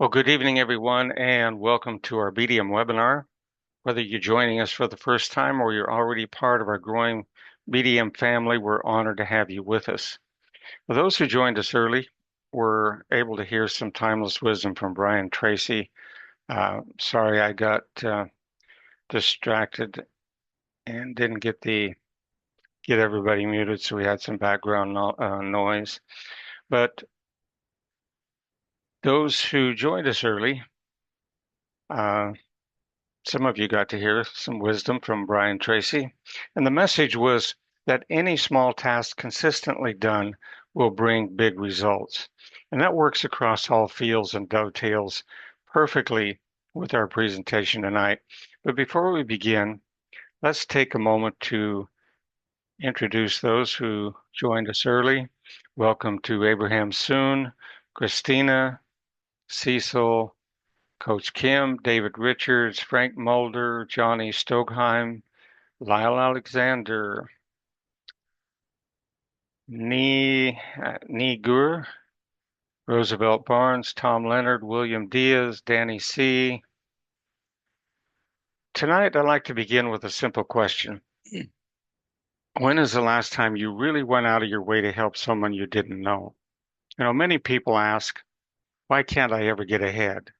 Well, good evening, everyone, and welcome to our BDM webinar. Whether you're joining us for the first time or you're already part of our growing BDM family, we're honored to have you with us. For those who joined us early, were able to hear some timeless wisdom from Brian Tracy. Sorry, I got distracted and didn't get everybody muted, so we had some background noise. But those who joined us early, uh, some of you got to hear some wisdom from Brian Tracy, and the message was that any small task consistently done will bring big results. And that works across all fields and dovetails perfectly with our presentation tonight. But before we begin, let's take a moment to introduce those who joined us early. Welcome to Abraham Soon, Christina, Cecil, Coach Kim, David Richards, Frank Mulder, Johnny Stokheim, Lyle Alexander, Nee Gur, Roosevelt Barnes, Tom Leonard, William Diaz, Danny C. Tonight, I'd like to begin with a simple question. When is the last time you really went out of your way to help someone you didn't know? Many people ask, why can't I ever get ahead?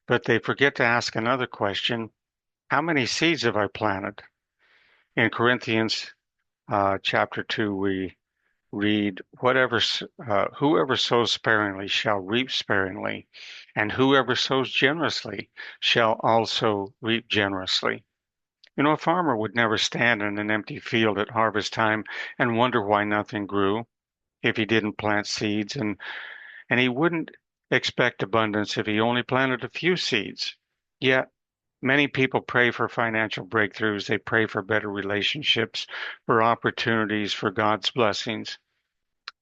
But they forget to ask another question. How many seeds have I planted? In Corinthians chapter 2, we read, whoever sows sparingly shall reap sparingly, and whoever sows generously shall also reap generously. A farmer would never stand in an empty field at harvest time and wonder why nothing grew if he didn't plant seeds, and he wouldn't expect abundance if he only planted a few seeds. Yet, many people pray for financial breakthroughs. They pray for better relationships, for opportunities, for God's blessings.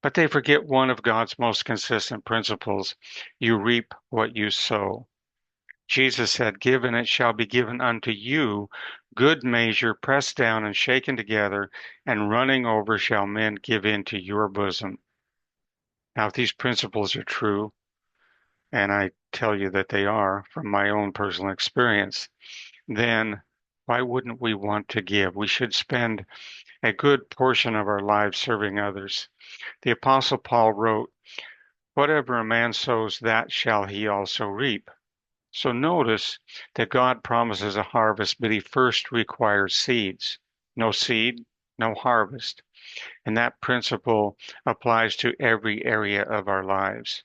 But they forget one of God's most consistent principles. You reap what you sow. Jesus said, give and it shall be given unto you, good measure, pressed down and shaken together, and running over shall men give into your bosom. Now, if these principles are true, and I tell you that they are from my own personal experience, then why wouldn't we want to give? We should spend a good portion of our lives serving others. The Apostle Paul wrote, whatever a man sows, that shall he also reap. So notice that God promises a harvest, but he first requires seeds. No seed, no harvest. And that principle applies to every area of our lives.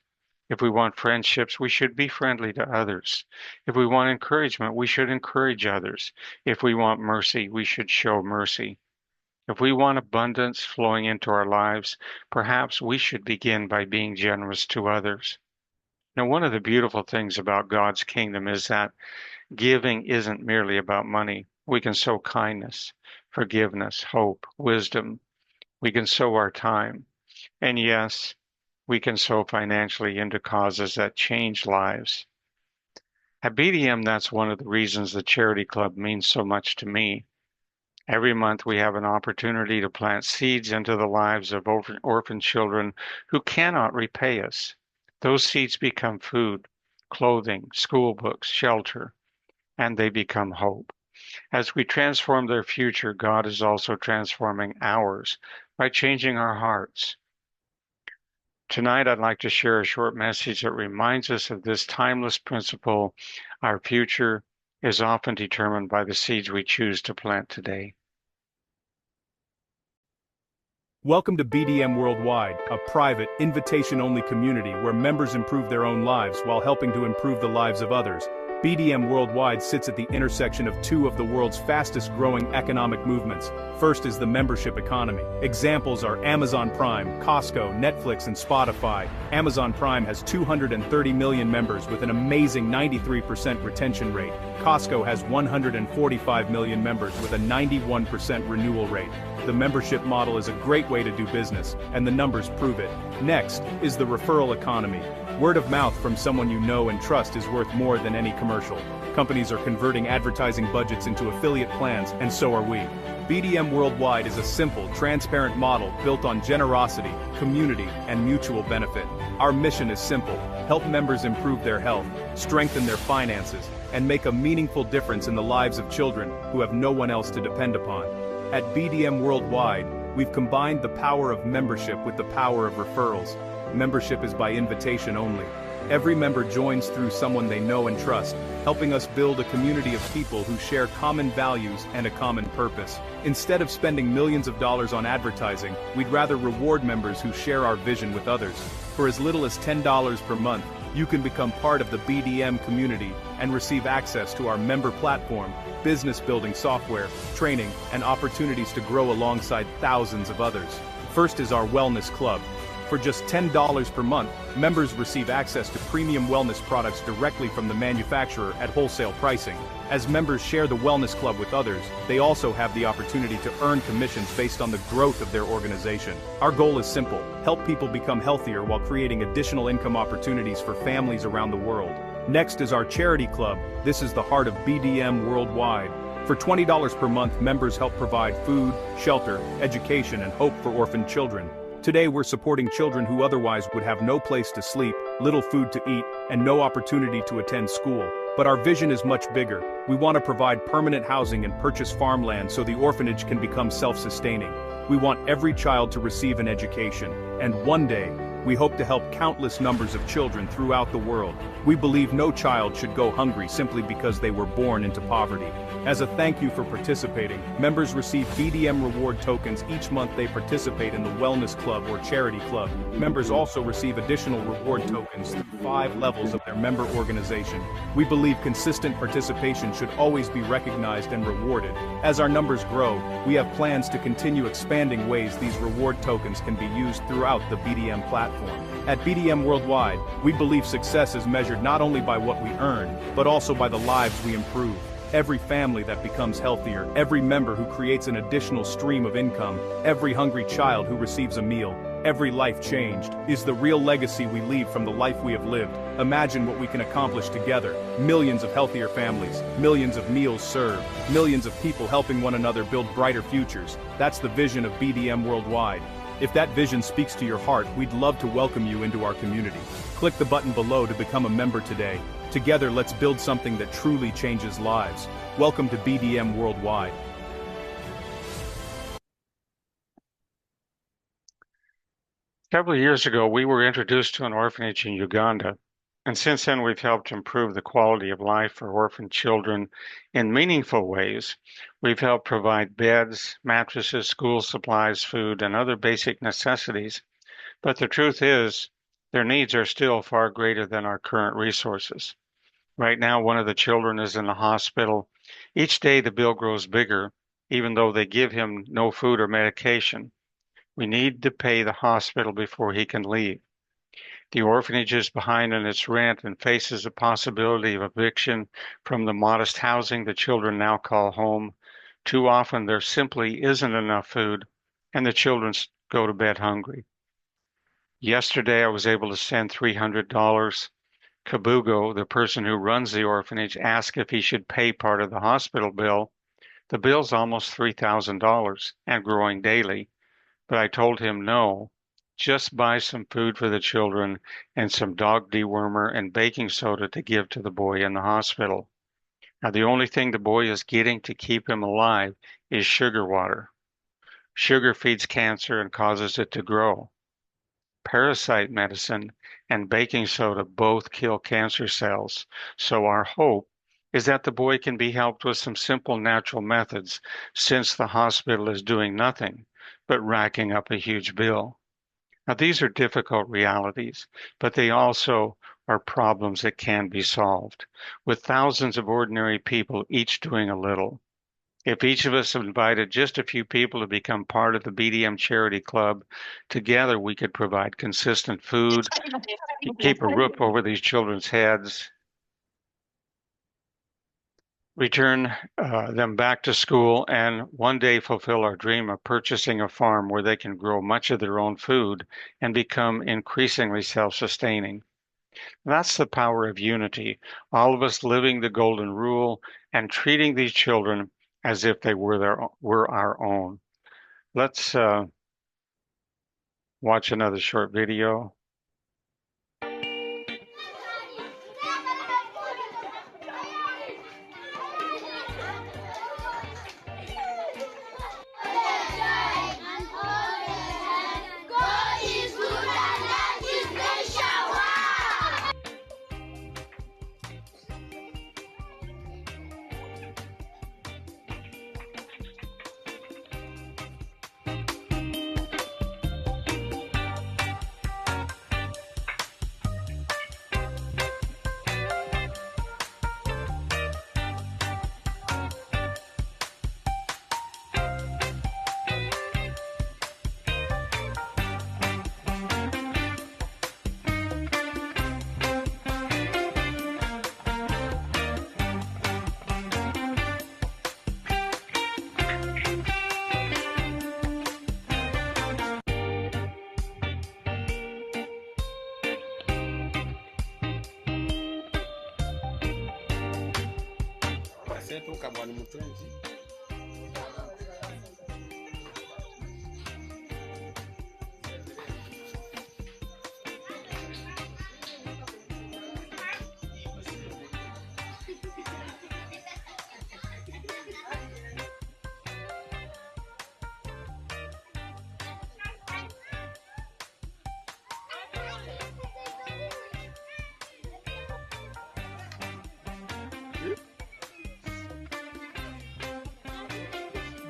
If we want friendships, we should be friendly to others. If we want encouragement, we should encourage others. If we want mercy, we should show mercy. If we want abundance flowing into our lives, perhaps we should begin by being generous to others. Now, one of the beautiful things about God's kingdom is that giving isn't merely about money. We can sow kindness, forgiveness, hope, wisdom. We can sow our time. And yes, we can sow financially into causes that change lives. At BDM, that's one of the reasons the Charity Club means so much to me. Every month we have an opportunity to plant seeds into the lives of orphan children who cannot repay us. Those seeds become food, clothing, school books, shelter, and they become hope. As we transform their future, God is also transforming ours by changing our hearts. Tonight, I'd like to share a short message that reminds us of this timeless principle. Our future is often determined by the seeds we choose to plant today. Welcome to BDM Worldwide, a private, invitation-only community where members improve their own lives while helping to improve the lives of others. BDM Worldwide sits at the intersection of two of the world's fastest-growing economic movements. First is the membership economy. Examples are Amazon Prime, Costco, Netflix, and Spotify. Amazon Prime has 230 million members with an amazing 93% retention rate. Costco has 145 million members with a 91% renewal rate. The membership model is a great way to do business, and the numbers prove it. Next is the referral economy. Word of mouth from someone you know and trust is worth more than any commercial. Companies are converting advertising budgets into affiliate plans, and so are we. BDM Worldwide is a simple, transparent model built on generosity, community, and mutual benefit. Our mission is simple: help members improve their health, strengthen their finances, and make a meaningful difference in the lives of children who have no one else to depend upon. At BDM Worldwide, we've combined the power of membership with the power of referrals. Membership is by invitation only. Every member joins through someone they know and trust, helping us build a community of people who share common values and a common purpose. Instead of spending millions of dollars on advertising, we'd rather reward members who share our vision with others. For as little as $10 per month, you can become part of the BDM community and receive access to our member platform, business building software, training, and opportunities to grow alongside thousands of others. First is our Wellness Club. For just $10 per month, members receive access to premium wellness products directly from the manufacturer at wholesale pricing. As members share the Wellness Club with others, they also have the opportunity to earn commissions based on the growth of their organization. Our goal is simple: help people become healthier while creating additional income opportunities for families around the world. Next is our Charity Club. This is the heart of BDM Worldwide. For $20 per month, members help provide food, shelter, education, and hope for orphaned children. Today we're supporting children who otherwise would have no place to sleep, little food to eat, and no opportunity to attend school. But our vision is much bigger. We want to provide permanent housing and purchase farmland so the orphanage can become self-sustaining. We want every child to receive an education, and one day, we hope to help countless numbers of children throughout the world. We believe no child should go hungry simply because they were born into poverty. As a thank you for participating, members receive BDM reward tokens each month they participate in the Wellness Club or Charity Club. Members also receive additional reward tokens through 5 levels of their member organization. We believe consistent participation should always be recognized and rewarded. As our numbers grow, we have plans to continue expanding ways these reward tokens can be used throughout the BDM platform. At BDM Worldwide, we believe success is measured not only by what we earn, but also by the lives we improve. Every family that becomes healthier, every member who creates an additional stream of income, every hungry child who receives a meal, every life changed, is the real legacy we leave from the life we have lived. Imagine what we can accomplish together: millions of healthier families, millions of meals served, millions of people helping one another build brighter futures. That's the vision of BDM Worldwide. If that vision speaks to your heart, we'd love to welcome you into our community. Click the button below to become a member today. Together, let's build something that truly changes lives. Welcome to BDM Worldwide. Several years ago, we were introduced to an orphanage in Uganda, and since then we've helped improve the quality of life for orphan children in meaningful ways. We've helped provide beds, mattresses, school supplies, food, and other basic necessities. But the truth is, their needs are still far greater than our current resources. Right now, one of the children is in the hospital. Each day the bill grows bigger, even though they give him no food or medication. We need to pay the hospital before he can leave. The orphanage is behind in its rent and faces the possibility of eviction from the modest housing the children now call home. Too often there simply isn't enough food, and the children go to bed hungry. Yesterday I was able to send $300. Kabugo, the person who runs the orphanage, asked if he should pay part of the hospital bill. The bill's almost $3,000 and growing daily, but I told him no, just buy some food for the children and some dog dewormer and baking soda to give to the boy in the hospital. Now, the only thing the boy is getting to keep him alive is sugar water. Sugar feeds cancer and causes it to grow. Parasite medicine and baking soda both kill cancer cells, so our hope is that the boy can be helped with some simple natural methods, since the hospital is doing nothing but racking up a huge bill. Now, these are difficult realities, but they also are problems that can be solved, with thousands of ordinary people each doing a little. If each of us invited just a few people to become part of the BDM Charity Club, together we could provide consistent food, keep a roof over these children's heads, return them back to school, and one day fulfill our dream of purchasing a farm where they can grow much of their own food and become increasingly self-sustaining. That's the power of unity, all of us living the golden rule and treating these children as if they were our own. Let's watch another short video.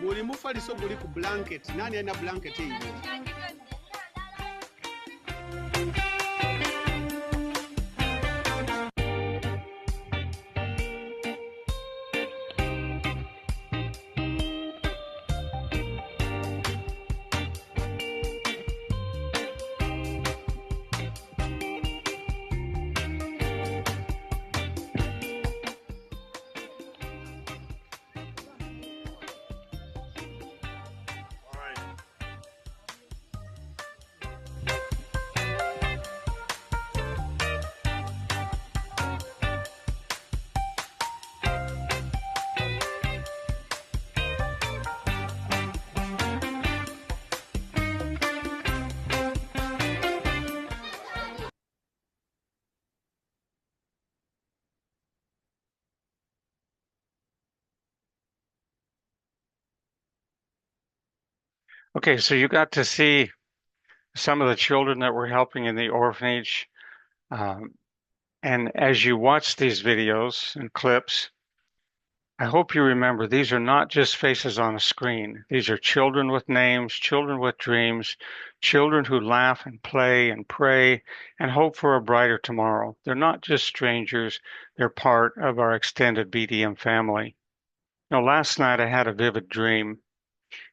Buli mufaliso guli ku blanket. Nani alina blanket eyo? Okay, so you got to see some of the children that we're helping in the orphanage. Um, and as you watch these videos and clips, I hope you remember these are not just faces on a screen. These are children with names, children with dreams, children who laugh and play and pray and hope for a brighter tomorrow. They're not just strangers, they're part of our extended BDM family. You know, last night I had a vivid dream.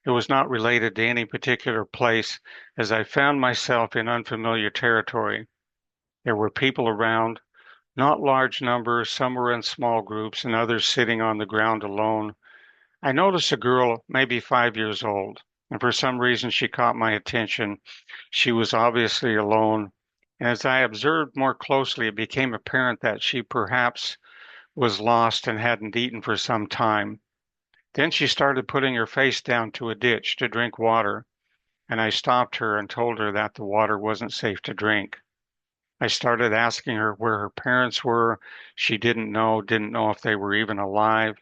It was not related to any particular place, as I found myself in unfamiliar territory. There were people around, not large numbers, some were in small groups, and others sitting on the ground alone. I noticed a girl, maybe 5 years old, and for some reason she caught my attention. She was obviously alone, and as I observed more closely, it became apparent that she perhaps was lost and hadn't eaten for some time. Then she started putting her face down to a ditch to drink water, and I stopped her and told her that the water wasn't safe to drink. I started asking her where her parents were. She didn't know if they were even alive.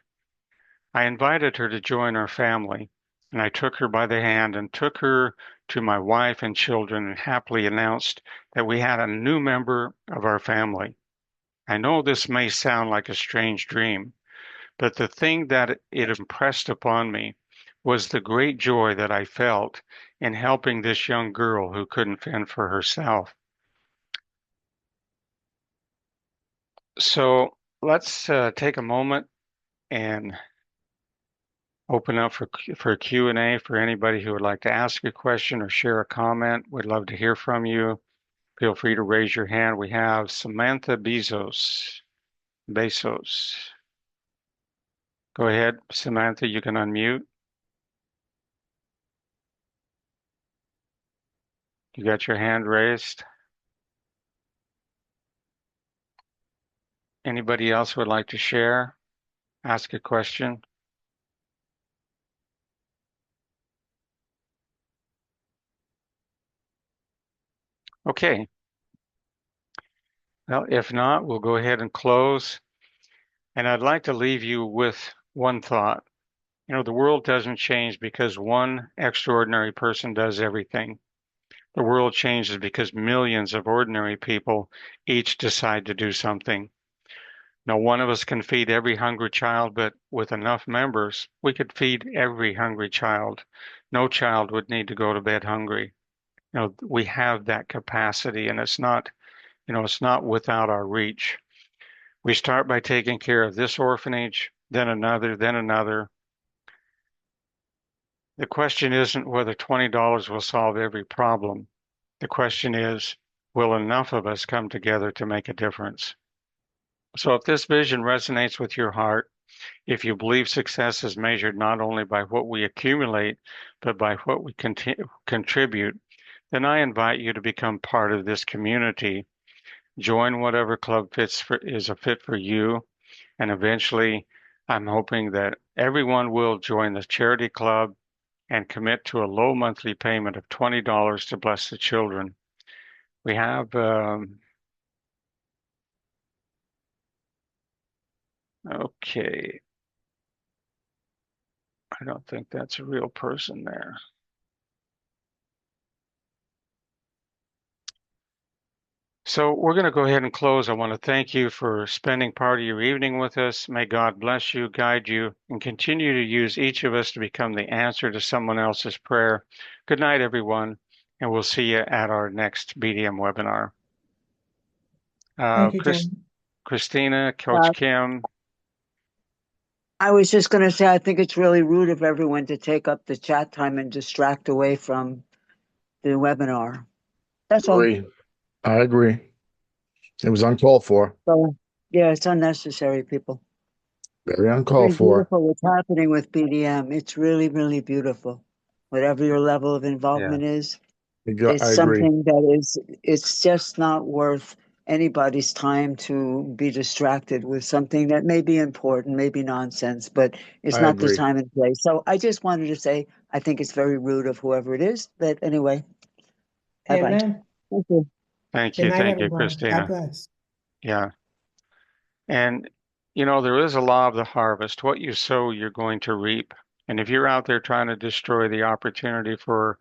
I invited her to join our family, and I took her by the hand and took her to my wife and children and happily announced that we had a new member of our family. I know this may sound like a strange dream, but the thing that it impressed upon me was the great joy that I felt in helping this young girl who couldn't fend for herself. So let's take a moment and open up for Q&A for anybody who would like to ask a question or share a comment. We'd love to hear from you. Feel free to raise your hand. We have Samantha Bezos. Go ahead, Samantha, you can unmute. You got your hand raised. Anybody else would like to share, ask a question? Okay. Well, if not, we'll go ahead and close. And I'd like to leave you with one thought. You know, the world doesn't change because one extraordinary person does everything. The world changes because millions of ordinary people each decide to do something. No one of us can feed every hungry child, but with enough members, we could feed every hungry child. No child would need to go to bed hungry. You know, we have that capacity, and it's not without our reach. We start by taking care of this orphanage, then another, then another. The question isn't whether $20 will solve every problem. The question is, will enough of us come together to make a difference? So if this vision resonates with your heart, if you believe success is measured not only by what we accumulate, but by what we contribute, then I invite you to become part of this community. Join whatever club is a fit for you. And eventually, I'm hoping that everyone will join the charity club and commit to a low monthly payment of $20 to bless the children. We have, okay, I don't think that's a real person there. So we're going to go ahead and close. I want to thank you for spending part of your evening with us. May God bless you, guide you, and continue to use each of us to become the answer to someone else's prayer. Good night, everyone, and we'll see you at our next BDM webinar. Thank you, John. Christina, Coach Kim. I was just going to say, I think it's really rude of everyone to take up the chat time and distract away from the webinar. That's all. I agree. It was uncalled for. So, yeah, it's unnecessary, people. Very uncalled for. Beautiful what's happening with BDM. It's really, really beautiful. Whatever your level of involvement is, it's something that it's just not worth anybody's time to be distracted with something that may be important, may be nonsense, but it's not the time and place. So I just wanted to say, I think it's very rude of whoever it is. But anyway, Amen. Thank you. Thank you. Thank you, Christina. God bless. Yeah. And, you know, there is a law of the harvest. What you sow, you're going to reap. And if you're out there trying to destroy the opportunity for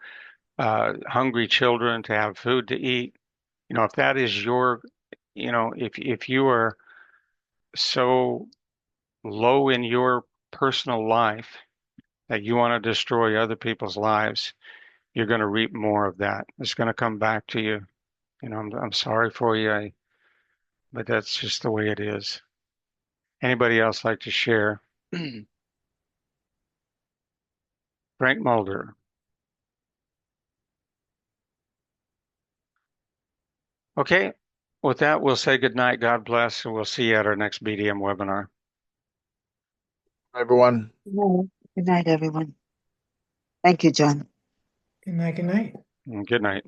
hungry children to have food to eat, you know, if that is your, you know, if you are so low in your personal life that you want to destroy other people's lives, you're going to reap more of that. It's going to come back to you. You know, I'm sorry for you, but that's just the way it is. Anybody else like to share? Frank Mulder. Okay, with that, we'll say good night. God bless, and we'll see you at our next BDM webinar. Everyone. Good night, everyone. Thank you, John. Good night. Good night. Good night.